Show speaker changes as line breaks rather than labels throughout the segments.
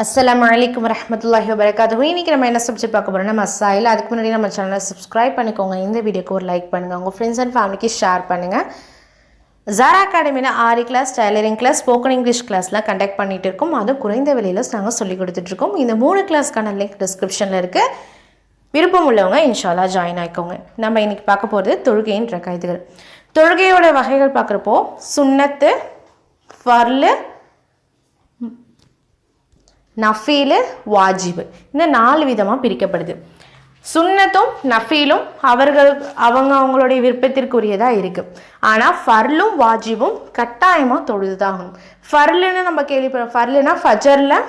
அஸ்ஸலாமு அலைக்கும் வரஹ்மத்துல்லாஹி வபரகாத்துஹு. இன்றைக்கி நம்ம என்ன சப்ஜெக்ட் பார்க்க போகிறோம்னா மசாயில். அதுக்கு முன்னாடி நம்ம சேனலை சப்ஸ்கிரைப் பண்ணிக்கோங்க, இந்த வீடியோக்கு ஒரு லைக் பண்ணுங்கள், உங்கள் ஃப்ரெண்ட்ஸ் அண்ட் ஃபேமிலிக்கு ஷேர் பண்ணுங்கள். ஜாரா அகாடமியில் aari class, tailoring class, spoken English கிளாஸ்லாம் கண்டக்ட் பண்ணிகிட்டு இருக்கோம். அதுவும் குறைந்த விலையில் நாங்கள் சொல்லிக் கொடுத்துட்ருக்கோம். இந்த 3 கிளாஸ்க்கான லிங்க் டிஸ்கிரிப்ஷனில் இருக்குது. விருப்பம் உள்ளவங்க இன்ஷால்லா ஜாயின் ஆகிக்கோங்க. நம்ம இன்றைக்கி பார்க்க போகிறது தொழுகையின் ரக்காயத்துகள். தொழுகையோட வகைகள் பார்க்குறப்போ சுன்னத்து, ஃபர்லு, நஃபீலு, வாஜிபு, இந்த 4 விதமாக பிரிக்கப்படுது. சுன்னத்தும் நஃபீலும் அவங்களுடைய விருப்பத்திற்குரியதாக இருக்குது. ஆனால் ஃபர்லும் வாஜிபும் கட்டாயமாக தொழுதுதாகணும். ஃபர்லுன்னு நம்ம கேள்விப்படுறோம். ஃபர்லுனா ஃபஜரில்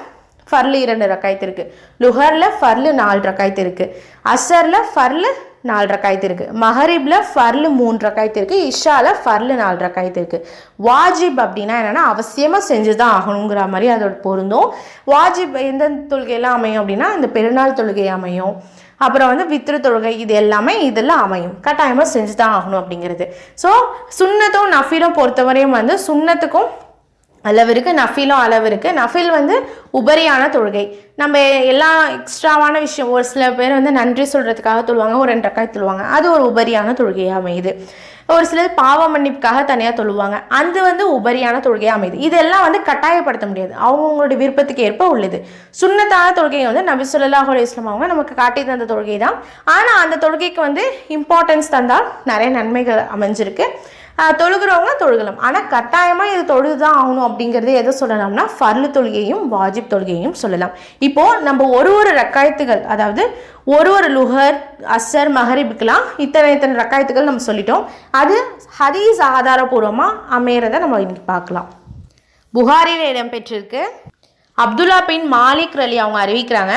ஃபர்லு 2 ரக்காயத்து இருக்குது, லுஹரில் ஃபர்லு 4 ரக்காயத்து இருக்குது, அசரில் ஃபர்லு 4 ரக்காயத்து இருக்குது, மஹரிபில் ஃபர்லு 3 ரக்காயத்து இருக்குது, இஷாவில் ஃபர்லு 4 ரக்காயத்து இருக்குது. வாஜிப் அப்படின்னா என்னென்னா அவசியமாக செஞ்சு தான் ஆகணுங்கிற மாதிரி அதோட பொருந்தும். வாஜிப் எந்த தொழுகையெல்லாம் அமையும் அப்படின்னா இந்த பெருநாள் தொழுகை அமையும், அப்புறம் வித்ரு தொழுகை, இது எல்லாமே இதெல்லாம் அமையும். கட்டாயமாக செஞ்சு தான் ஆகணும் அப்படிங்கிறது. ஸோ சுன்னத்தும் நஃபீலும் பொறுத்தவரையும் சுன்னத்துக்கும் அளவு இருக்குது, நஃபீலும் அளவு இருக்குது. நஃபீல் உபரியான தொழுகை. நம்ம எல்லாம் எக்ஸ்ட்ராவான விஷயம், ஒரு சில பேர் நன்றி சொல்கிறதுக்காக தொழுவாங்க, ஒரு 2 ரக்காய் தொழுவாங்க, அது ஒரு உபரியான தொழுகையாக அமையுது. ஒரு சிலர் பாவ மன்னிப்புக்காக தனியாக தொழுவாங்க, அது உபரியான தொழுகையாக அமையுது. இதெல்லாம் கட்டாயப்படுத்த முடியாது, அவங்கவுங்களுடைய விருப்பத்துக்கு ஏற்ப உள்ளது. சுன்னத்தான தொழுகை நபி ஸல்லல்லாஹு அலைஹி வஸல்லம் அவங்க நமக்கு காட்டி தந்த தொழுகை தான். ஆனால் அந்த தொழுகைக்கு இம்பார்ட்டன்ஸ் தந்தால் நிறைய நன்மைகள் அமைஞ்சிருக்கு. தொழுகிறவங்க தொழுகலாம், ஆனால் கட்டாயமாக இது தொழுதுதான் ஆகணும் அப்படிங்கிறது எதை சொல்லலாம்னா ஃபர்லு தொழுகையும் வாஜிப் தொழுகையும் சொல்லலாம். இப்போது நம்ம ஒரு ரக்காயத்துகள், அதாவது ஒரு லுஹர், அசர், மஹரிபுக்கெலாம் இத்தனை ரக்காயத்துகள் நம்ம சொல்லிட்டோம். அது ஹதீஸ் ஆதாரபூர்வமாக அமையறதை நம்ம இன்னைக்கு பார்க்கலாம். புகாரில் இடம்பெற்றிருக்கு. அப்துல்லா பின் மாலிக் ரலி அவங்க அறிவிக்கிறாங்க,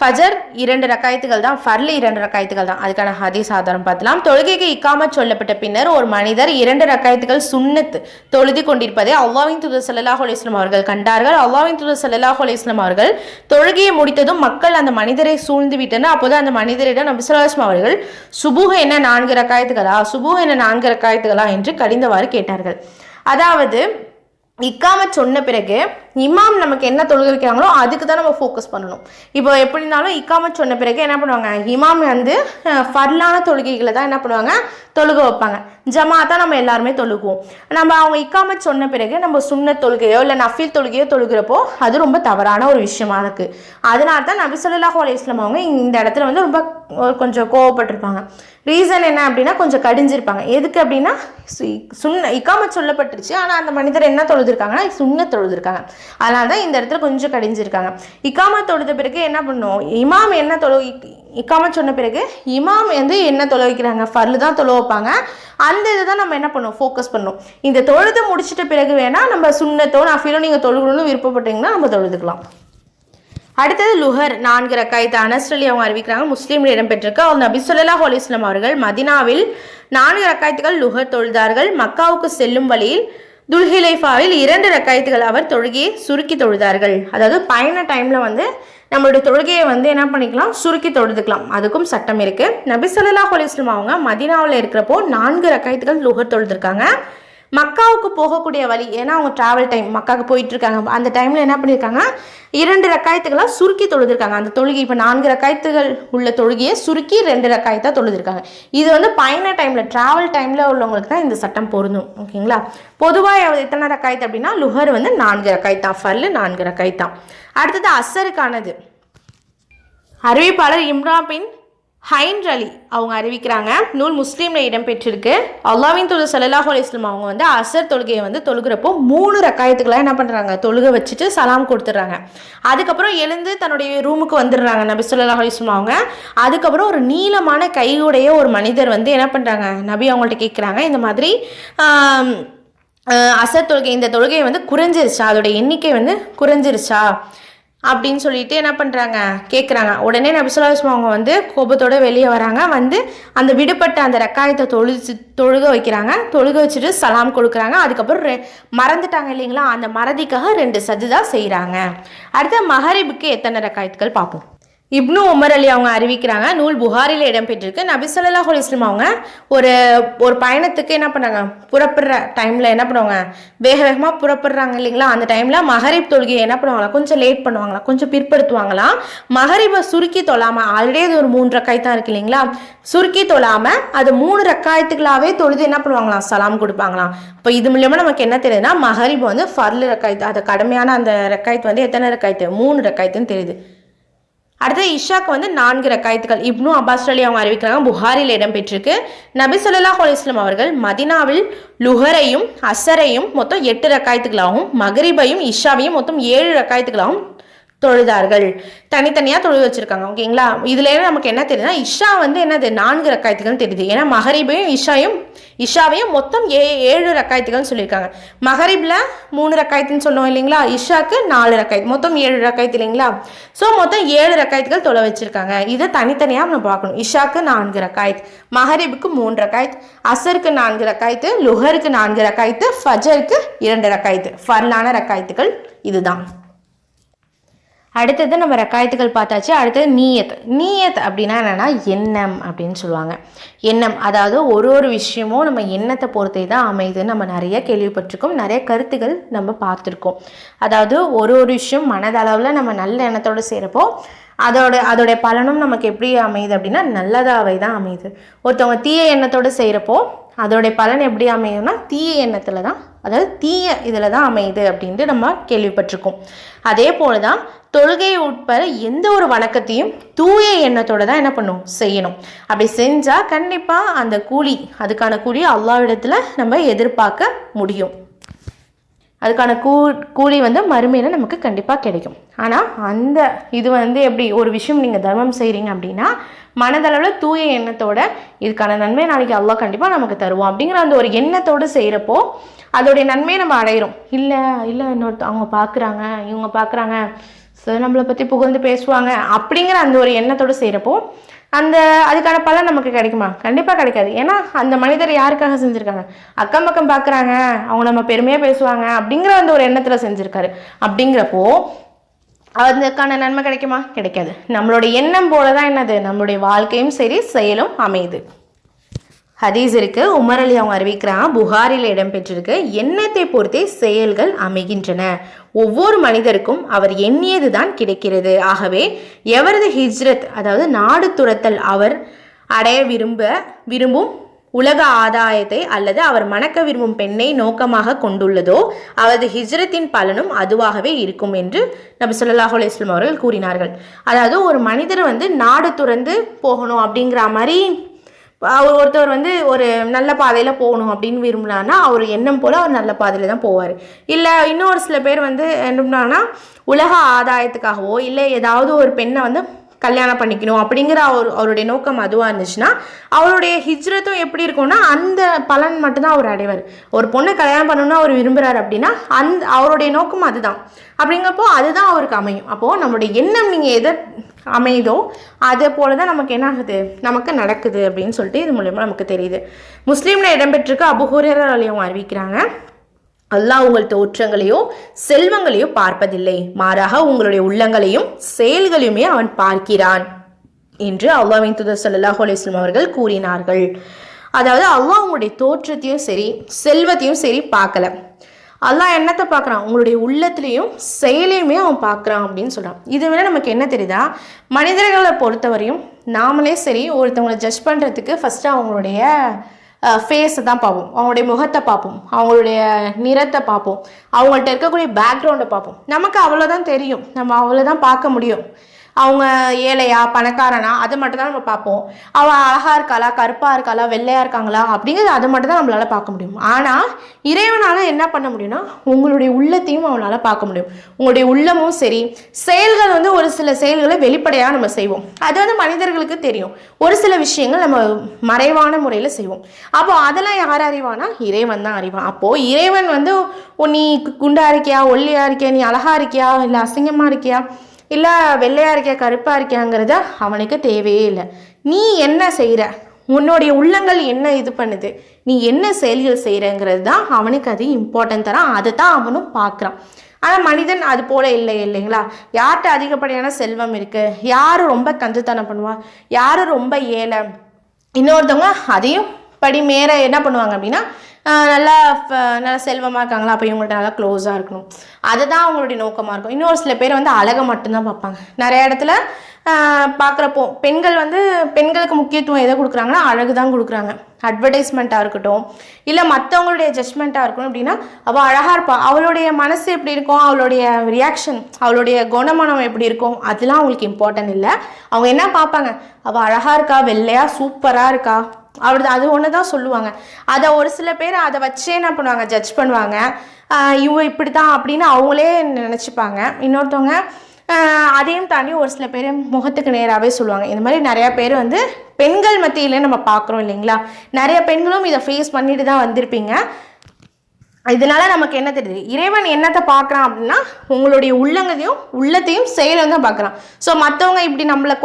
ஃபஜர் 2 ரக்காயத்துகள் தான், ஃபர்லு 2 ரக்காயத்துகள் தான். அதுக்கான ஹதீஸ் ஆதாரம் பார்த்தலாம். தொழுகைக்கு இக்காமத் சொல்லப்பட்ட பின்னர் ஒரு மனிதர் 2 ரக்காயத்துகள் சுன்னத் தொழுது கொண்டிருப்பதை அல்லாஹ்வின் தூதர் ஸல்லல்லாஹு அலைஹி வஸல்லம் அவர்கள் கண்டார்கள். அல்லாஹ்வின் தூதர் ஸல்லல்லாஹு அலைஹி வஸல்லம் அவர்கள் தொழுகையை முடித்ததும் மக்கள் அந்த மனிதரை சூழ்ந்து விட்டனர். அப்போது அந்த மனிதரிடம் நபி ஸல்லல்லாஹு அலைஹி வஸல்லம் அவர்கள் சுபூஹ் என்ன 4 ரக்காயத்துகளா, சுபூஹ் என்ன 4 ரக்காயத்துகளா என்று கடிந்தவாறு கேட்டார்கள். அதாவது இக்காமத் சொன்ன பிறகு இமாம் நமக்கு என்ன தொழுகை வைக்கிறாங்களோ அதுக்கு தான் நம்ம ஃபோக்கஸ் பண்ணணும். இப்போ எப்படி இருந்தாலும் இக்காமத் சொன்ன பிறகு என்ன பண்ணுவாங்க, இமாம் ஃபர்லான தொழுகைகளை தான் என்ன பண்ணுவாங்க, தொழுகை வைப்பாங்க. ஜமாத்தான் நம்ம எல்லாருமே தொழுகுவோம். நம்ம அவங்க இக்காமத் சொன்ன பிறகு நம்ம சுன்னத் தொழுகையோ இல்லை நஃபீல் தொழுகையோ தொழுகிறப்போ அது ரொம்ப தவறான ஒரு விஷயமா இருக்குது. அதனால தான் நபி ஸல்லல்லாஹு அலைஹி வஸல்லம் அவங்க இந்த இடத்துல ரொம்ப கொஞ்சம் கோவப்பட்டிருப்பாங்க. ரீசன் என்ன அப்படின்னா கொஞ்சம் கடிஞ்சிருப்பாங்க. எதுக்கு அப்படின்னா இக்காமத் சொல்லப்பட்டுருச்சு, ஆனால் அந்த மனிதர் என்ன தொழுதுருக்காங்கன்னா சுன்னத் தொழுதுருக்காங்க. அதனால தான் இந்த இடத்துல கொஞ்சம் கடிஞ்சிருக்காங்க. இக்காமத் தொழுத பிறகு என்ன பண்ணும், இமாம் என்ன இக்காமத் சொன்ன பிறகு இமாம் என்ன தொலை வைக்கிறாங்க, ஃபர்லு தான் தொலை வைப்பாங்க. அந்த இதை தான் நம்ம என்ன பண்ணுவோம், ஃபோக்கஸ் பண்ணணும். இந்த தொழுது முடிச்சிட்ட பிறகு வேணால் நம்ம சுன்னத்தோ நஃபீலோ நீங்கள் தொழுகணும்னு விருப்பப்பட்டீங்கன்னா நம்ம தொழுதுக்கலாம். அடுத்தது லுஹர் 4 ரக்காயத்து. அனஸ் ரலி அவங்க அறிவிக்கிறாங்க, முஸ்லீமில் இடம்பெற்றிருக்கு. அவர் நபி ஸல்லல்லாஹு அலைஹி வஸல்லம் அவர்கள் மதினாவில் 4 ரக்காயத்துகள் லுஹர் தொழுதார்கள். மக்காவுக்கு செல்லும் வழியில் துல்ஹிலைஃபாவில் 2 ரக்காயத்துகள் அவர் தொழுகையை சுருக்கி தொழுதார்கள். அதாவது பயண டைமில் நம்மளுடைய தொழுகையை என்ன பண்ணிக்கலாம், சுருக்கி தொழுதுக்கலாம். அதுக்கும் சட்டம் இருக்குது. நபி ஸல்லல்லாஹு அலைஹி வஸல்லம் அவங்க மதினாவில் இருக்கிறப்போ 4 ரக்காயத்துகள் லுஹர் தொழுதுருக்காங்க. மக்காவுக்கு போகக்கூடிய வழி, ஏன்னா அவங்க ட்ராவல் டைம் மக்காவுக்கு போயிட்டு இருக்காங்க, அந்த டைமில் என்ன பண்ணியிருக்காங்க, 2 ரக்காயத்துக்கெல்லாம் சுருக்கி தொழுதுருக்காங்க. அந்த தொழுகை இப்போ 4 ரக்காயத்துகள் உள்ள தொழுகையை சுருக்கி 2 ரக்காயத்தாக தொழுதுருக்காங்க. இது பயண டைமில் ட்ராவல் டைமில் உள்ளவங்களுக்கு தான் இந்த சட்டம் பொருந்தும். ஓகேங்களா? பொதுவாக எத்தனை ரக்காயத்து அப்படின்னா லுஹர் 4 ரக்காயத்தான், ஃபர்லு 4 ரக்காயத்தான். அடுத்தது அசருக்கானது. அறிவிப்பாளர் இம்ரான் பின் ஹைன் அலி அவங்க அறிவிக்கிறாங்க, நூல் முஸ்லீமில் இடம்பெற்றிருக்கு. அல்லாஹ்வின் தூதர் ஸல்லல்லாஹு அலைஹி வஸல்லம் அவங்க அசர் தொழுகையை தொழுகிறப்போ 3 ரக்காயத்துக்கெல்லாம் என்ன பண்ணுறாங்க, தொழுகை வச்சுட்டு சலாம் கொடுத்துட்றாங்க. அதுக்கப்புறம் எழுந்து தன்னுடைய ரூமுக்கு வந்துடுறாங்க நபி ஸல்லல்லாஹு அலைஹி வஸல்லம் அவங்க. அதுக்கப்புறம் ஒரு நீளமான கையுடைய ஒரு மனிதர் என்ன பண்ணுறாங்க, நபி அவங்கள்ட்ட கேட்குறாங்க, இந்த மாதிரி அசர் தொழுகை, இந்த தொழுகை குறைஞ்சிருச்சா, அதோட எண்ணிக்கை குறைஞ்சிருச்சா அப்படின்னு சொல்லிட்டு என்ன பண்ணுறாங்க, கேட்குறாங்க. உடனே நபி ஸல்லல்லாஹு அலைஹி வஸல்லம் அவங்க கோபத்தோடு வெளியே வராங்க. அந்த விடுபட்ட அந்த ரக்காயத்தை தொழுக வைக்கிறாங்க. தொழுக வச்சுட்டு சலாம் கொடுக்குறாங்க. அதுக்கப்புறம் மறந்துட்டாங்க இல்லைங்களா, அந்த மறதிக்காக 2 சஜ்தா செய்கிறாங்க. அடுத்த மஹரிபுக்கு எத்தனை ரக்காயத்துகள் பார்ப்போம். இப்னு உமர் அலி அவங்க அறிவிக்கிறாங்க, நூல் புகாரில் இடம்பெற்றிருக்கு. நபி ஸல்லல்லாஹு அலைஹி வஸல்லம் அவங்க ஒரு பயணத்துக்கு என்ன பண்ணாங்க, புறப்படுற டைமில் என்ன பண்ணுவாங்க, வேக வேகமாக புறப்படுறாங்க இல்லைங்களா, அந்த டைமில் மகரிப் தொழுகையை என்ன பண்ணுவாங்களா, கொஞ்சம் லேட் பண்ணுவாங்களாம், கொஞ்சம் பிற்படுத்துவாங்களாம். மகரிபை சுருக்கி தொழாமல், ஆல்ரெடி அது ஒரு 3 ரக்காய் தான் இருக்கு இல்லைங்களா, சுருக்கி தொழாமல் அது 3 ரக்காயத்துக்களாகவே தொழுது என்ன பண்ணுவாங்களாம், சலாம் கொடுப்பாங்களாம். இப்போ இது மூலியமாக நமக்கு என்ன தெரியுதுன்னா, மகரிப் வந்து ஃபர்லு ரக்காயத்து, அது கடமையான அந்த ரக்காயத்து வந்து எத்தனை ரக்காயத்து, 3 ரக்காயத்துன்னு தெரியுது. அடுத்து இஷாக்கு வந்து 4 ரக்காயத்துகள். இப்னு அப்பாஸ் அலி அவங்க அறிவிக்கிறாங்க, புகாரில் இடம்பெற்றிருக்கு. நபி ஸல்லல்லாஹு அலைஹி வஸல்லம் அவர்கள் மதினாவில் லுஹரையும் அசரையும் மொத்தம் 8 ரக்காயத்துகளாகவும், மகரிபையும் இஷாவையும் மொத்தம் 7 ரக்காயத்துகளாகவும் தொழுதார்கள். தனித்தனியாக தொழுது வச்சிருக்காங்க. ஓகேங்களா, இதுல நமக்கு என்ன தெரியுதுன்னா, இஷா வந்து என்னது 4 ரக்காயத்துகள் தெரியுது. ஏன்னா மகரிபையும் இஷாவையும் மொத்தம் 7 ரக்காயத்துகள்னு சொல்லியிருக்காங்க. மகரிப்ல 3 ரக்காயத்துன்னு சொல்லுவோம் இல்லைங்களா, இஷாக்கு 4 ரக்காயத்து, மொத்தம் 7 ரக்காயத்து இல்லைங்களா. ஸோ மொத்தம் 7 ரக்காயத்துகள் தொலை வச்சிருக்காங்க. இதை தனித்தனியாக நம்ம பார்க்கணும். இஷாக்கு 4 ரக்காயத், மகரிபுக்கு 3 ரக்காயத், அசருக்கு 4 ரக்காயத்து, லுஹருக்கு 4 ரக்காயத்து, ஃபஜருக்கு 2 ரக்காயத்து. ஃபர்லான ரக்காயத்துகள் இதுதான். அடுத்தது நம்ம ரக்காயத்துகள் பார்த்தாச்சு. அடுத்தது நீயத் அப்படின்னா என்னென்னா எண்ணம் அப்படின்னு சொல்லுவாங்க. எண்ணம், அதாவது ஒரு விஷயமும் நம்ம எண்ணத்தை பொறுத்தே தான் அமையுதுன்னு நம்ம நிறைய கேள்விப்பட்டிருக்கோம், நிறைய கருத்துக்கள் நம்ம பார்த்துருக்கோம். அதாவது ஒரு விஷயம் மனதளவில் நம்ம நல்ல எண்ணத்தோடு செய்கிறப்போ அதோடைய பலனும் நமக்கு எப்படி அமையுது அப்படின்னா நல்லதாகவே தான் அமையுது. ஒருத்தவங்க தீய எண்ணத்தோடு செய்கிறப்போ அதோடைய பலன் எப்படி அமையும்னா தீய எண்ணத்தில் தான், அதாவது தீய இதில் தான் அமையுது அப்படின்ட்டு நம்ம கேள்விப்பட்டிருக்கோம். அதே போல தான் தொழுகையை உட்பட எந்த ஒரு வணக்கத்தையும் தூய எண்ணத்தோடு தான் என்ன பண்ணும், செய்யணும். அப்படி செஞ்சால் கண்டிப்பாக அந்த அதுக்கான கூலி அல்லாஹ்விடத்தில் நம்ம எதிர்பார்க்க முடியும். அதுக்கான கூலி வந்து மறுமையில் நமக்கு கண்டிப்பாக கிடைக்கும். ஆனால் இது வந்து எப்படி, ஒரு விஷயம் நீங்கள் தர்மம் செய்கிறீங்க அப்படின்னா மனதளவில் தூய எண்ணத்தோட இதுக்கான நன்மை நாளைக்கு அல்லாஹ் கண்டிப்பாக நமக்கு தருவோம் அப்படிங்கிற அந்த ஒரு எண்ணத்தோடு செய்கிறப்போ அதோடைய நன்மையை நம்ம அடையிறோம். இல்லை அவங்க பார்க்குறாங்க, இவங்க பார்க்குறாங்க, சார் நம்மளை பற்றி புகழ்ந்து பேசுவாங்க அப்படிங்கிற அந்த ஒரு எண்ணத்தோடு செய்கிறப்போ அதுக்கான பலன் நமக்கு கிடைக்குமா? கண்டிப்பாக கிடைக்காது. ஏன்னா அந்த மனிதர் யாருக்காக செஞ்சுருக்காங்க, அக்கம் பக்கம் பார்க்குறாங்க, அவங்க நம்ம பெருமையாக பேசுவாங்க அப்படிங்கிற அந்த ஒரு எண்ணத்தில் செஞ்சுருக்காரு. அப்படிங்கிறப்போ அதுக்கான நன்மை கிடைக்குமா? கிடைக்காது. நம்மளுடைய எண்ணம் போல தான் என்னது, நம்மளுடைய வாழ்க்கையும் சரி செயலும் அமையுது. ஹதீஸ் இருக்கு, உமர் அலி அவங்க அறிவிக்கிறாங்க, புகாரில் இடம்பெற்றிருக்கு, எண்ணத்தை பொறுத்தே செயல்கள் அமைகின்றன. ஒவ்வொரு மனிதருக்கும் அவர் எண்ணியது தான் கிடைக்கிறது. ஆகவே எவரது ஹிஜ்ரத், அதாவது நாடு துரத்தல், அவர் அடைய விரும்பும் உலக ஆதாயத்தை அல்லது அவர் மணக்க விரும்பும் பெண்ணை நோக்கமாக கொண்டுள்ளதோ அவரது ஹிஜ்ரத்தின் பலனும் அதுவாகவே இருக்கும் என்று நபி ஸல்லல்லாஹு அலைஹி வஸல்லம் அவர்கள் கூறினார்கள். அதாவது ஒரு மனிதர் வந்து நாடு துறந்து போகணும் அப்படிங்கிற மாதிரி ஒருத்தவர் வந்து ஒரு நல்ல பாதையில் போகணும் அப்படின்னு விரும்பினான்னா அவர் எண்ணம் போல் அவர் நல்ல பாதையில் தான் போவார். இல்லை இன்னொரு சில பேர் வந்து என்னன்னா உலக ஆதாயத்துக்காகவோ இல்லை ஏதாவது ஒரு பெண்ணை வந்து கல்யாணம் பண்ணிக்கணும் அப்படிங்கிற அவருடைய நோக்கம் அதுவாக இருந்துச்சுன்னா அவருடைய ஹிஜ்ரத்தும் எப்படி இருக்கும்னா அந்த பலன் மட்டும்தான் அவர் அடைவார். ஒரு பொண்ணை கல்யாணம் பண்ணணும்னு அவர் விரும்புகிறார் அப்படின்னா அவருடைய நோக்கம் அதுதான். அப்படிங்கிறப்போ அதுதான் அவருக்கு அமையும். அப்போது நம்மளுடைய எண்ணம் நீங்கள் எதை அமையுதோ அதே போல தான் நமக்கு என்ன ஆகுது, நமக்கு நடக்குது அப்படின்னு சொல்லிட்டு இது மூலமா நமக்கு தெரியுது. முஸ்லீம்ல இடம்பெற்றிருக்க அபூ ஹுரைரா ரலியல்லாஹு அன்ஹு அறிவிக்கிறாங்க, அல்லாஹ் உங்கள் தோற்றங்களையோ செல்வங்களையோ பார்ப்பதில்லை, மாறாக உங்களுடைய உள்ளங்களையும் செயல்களையுமே அவன் பார்க்கிறான் என்று அல்லாஹ்வின் தூதர் ஸல்லல்லாஹு அலைஹி வஸல்லம் அவர்கள் கூறினார்கள். அதாவது அல்லாஹ் உங்களுடைய தோற்றத்தையும் சரி செல்வத்தையும் சரி பார்க்கல, அல்லாஹ் என்னத்தை பார்க்குறான், உங்களுடைய உள்ளத்துலேயும் செயலையுமே அவன் பார்க்குறான் அப்படின்னு சொல்கிறான். இதை விட நமக்கு என்ன தெரியுதா, மனிதர்களை பொறுத்தவரையும் நாமளே சரி ஒருத்தவங்களை ஜட்ஜ் பண்ணுறதுக்கு ஃபஸ்ட்டு அவங்களுடைய ஃபேஸை தான் பார்ப்போம், அவங்களுடைய முகத்தை பார்ப்போம், அவங்களுடைய நிறத்தை பார்ப்போம், அவங்கள்ட்ட இருக்கக்கூடிய பேக்ரவுண்டை பார்ப்போம். நமக்கு அவ்வளோதான் தெரியும், நம்ம அவ்வளோதான் பார்க்க முடியும். அவங்க ஏழையா பணக்காரனா அதை மட்டும் தான் நம்ம பார்ப்போம். அவன் அழகா இருக்காளா கருப்பா இருக்காளா வெள்ளையா இருக்காங்களா அப்படிங்கிறது அதை மட்டும் தான் நம்மளால பார்க்க முடியும். ஆனால் இறைவனால என்ன பண்ண முடியும்னா உங்களுடைய உள்ளத்தையும் அவனால பார்க்க முடியும். உங்களுடைய உள்ளமும் சரி செயல்கள் வந்து ஒரு சில செயல்களை வெளிப்படையாக நம்ம செய்வோம், அது வந்து மனிதர்களுக்கு தெரியும். ஒரு சில விஷயங்கள் நம்ம மறைவான முறையில் செய்வோம். அப்போ அதெல்லாம் யார் அறிவானா, இறைவன் தான் அறிவான். அப்போது இறைவன் வந்து நீ குண்டா இருக்கியா ஒல்லியா இருக்கியா, நீ அழகா இருக்கியா இல்லை அசிங்கமாக இருக்கியா இல்லை வெள்ளையா இருக்கியா கருப்பா இருக்கியாங்கிறத அவனுக்கு தேவையே இல்லை. நீ என்ன செய்கிற, உன்னுடைய உள்ளங்கள் என்ன இது பண்ணுது, நீ என்ன செயல்கள் செய்கிறங்கிறது தான் அவனுக்கு அது இம்பார்ட்டன்ட் தரான், அதை தான் அவனும் பார்க்குறான். ஆனால் மனிதன் அது போல இல்லைங்களா? யார்கிட்ட அதிகப்படியான செல்வம் இருக்குது, யார் ரொம்ப கஞ்சத்தனம் பண்ணுவா, யார் ரொம்ப ஏழை, இன்னொருத்தவங்க அதையும் படி மேலே என்ன பண்ணுவாங்க அப்படின்னா நல்லா செல்வமாக இருக்காங்களா, அப்போ இவங்கள்ட்ட நல்லா க்ளோஸாக இருக்கணும், அதுதான் அவங்களுடைய நோக்கமாக இருக்கும். இன்னொரு சில பேர் வந்து அழகை மட்டும்தான் பார்ப்பாங்க. நிறைய இடத்துல பார்க்குறப்போ பெண்களுக்கு முக்கியத்துவம் எதை கொடுக்குறாங்கன்னா அழகு தான் கொடுக்குறாங்க. அட்வர்டைஸ்மெண்ட்டாக இருக்கட்டும், இல்லை மற்றவங்களுடைய ஜட்ஜ்மெண்ட்டாக இருக்கணும். அப்படின்னா அவள் அழகாக இருப்பாள், அவளுடைய மனசு எப்படி இருக்கும், அவளுடைய ரியாக்ஷன், அவளுடைய குணமனம் எப்படி இருக்கும், அதெல்லாம் அவங்களுக்கு இம்பார்ட்டன்ட் இல்லை. அவங்க என்ன பார்ப்பாங்க, அவள் அழகாக இருக்கா, வெள்ளையாக சூப்பராக இருக்கா, அது ஒன்று தான் சொல்லுவாங்க. அதை ஒரு சில பேர் அதை வச்சே என்ன பண்ணுவாங்க, ஜட்ஜ் பண்ணுவாங்க. இவ இப்படி தான் அப்படின்னு அவங்களே நினச்சிப்பாங்க. இன்னொருத்தவங்க அதையும் தாண்டி ஒரு சில பேர் முகத்துக்கு நேராகவே சொல்லுவாங்க. இந்த மாதிரி நிறையா பேர் வந்து பெண்கள் மத்தியிலே நம்ம பார்க்குறோம் இல்லைங்களா? நிறைய பெண்களும் இதை ஃபேஸ் பண்ணிட்டு தான் வந்திருப்பீங்க. இதனால நமக்கு என்ன தெரியுது, இறைவன் என்னத்தை பார்க்குறான் அப்படின்னா உங்களுடைய உள்ளத்தையும் செயலும் தான் பார்க்குறான். ஸோ மற்றவங்க இப்படி நம்மளை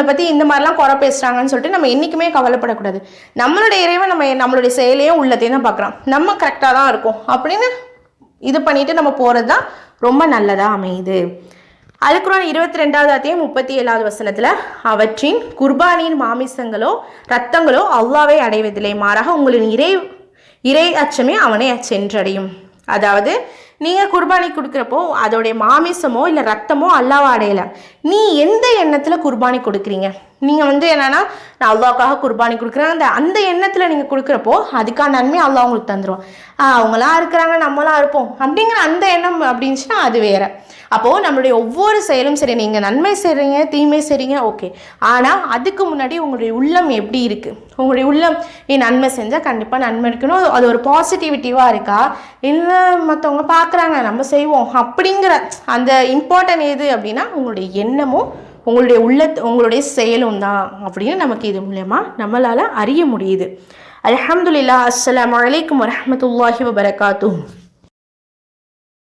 பற்றி இந்த மாதிரிலாம் குறை பேசுகிறாங்கன்னு சொல்லிட்டு நம்ம என்றைக்குமே கவலைப்படக்கூடாது. நம்மளுடைய இறைவன் நம்மளுடைய செயலையும் உள்ளத்தையும் தான் பார்க்குறான். நம்ம கரெக்டாக தான் இருக்கும் அப்படின்னு இது பண்ணிட்டு நம்ம போகிறது தான் ரொம்ப நல்லதாக அமையுது. அல்-குர்ஆன் 22வது அத்தியாயம் 37வது வசனத்தில், அவற்றின் குர்பானியின் மாமிசங்களோ இரத்தங்களோ அல்லாஹ்வை அடைவதில்லை, மாறாக உங்களின் இறை அச்சமே அவனை சென்றடையும். அதாவது நீங்கள் குர்பானி கொடுக்குறப்போ அதோடைய மாமிசமோ இல்லை ரத்தமோ அல்லாஹ்வை அடையலை. நீ எந்த எண்ணத்தில் குர்பானி கொடுக்குறீங்க, நீங்கள் என்னென்னா நான் அல்லாஹ்வுக்காக குர்பானி கொடுக்குறேன், அந்த எண்ணத்தில் நீங்கள் கொடுக்குறப்போ அதுக்கான நன்மை அல்லாஹ் உங்களுக்கு தந்துடுவான். அவங்களாம் இருக்கிறாங்க நம்மளாம் இருப்போம் அப்படிங்கிற அந்த எண்ணம் அப்படின்னுச்சுன்னா அது வேறு. அப்போது நம்மளுடைய ஒவ்வொரு செயலும் சரி, நீங்கள் நன்மை செய்கிறீங்க தீமை செய்கிறீங்க ஓகே, ஆனால் அதுக்கு முன்னாடி உங்களுடைய உள்ளம் எப்படி இருக்குது, உங்களுடைய உள்ளம் நன்மை செஞ்சால் கண்டிப்பாக நன்மை இருக்கணும், அது ஒரு பாசிட்டிவிட்டிவாக இருக்கா, இல்லை மற்றவங்க பார்க்குறாங்க நம்ம செய்வோம் அப்படிங்கிற அந்த இம்பார்ட்டன்ட் எது அப்படின்னா உங்களுடைய எண்ணமும் உங்களுடைய செயலும் தான் அப்படின்னு நமக்கு இது மூலமா நம்மளால் அறிய முடியுது. அல்ஹம்துலில்லாஹ். அஸ்ஸலாமு அலைக்கும் வரஹ்மத்துல்லாஹி வபரகாத்துஹு.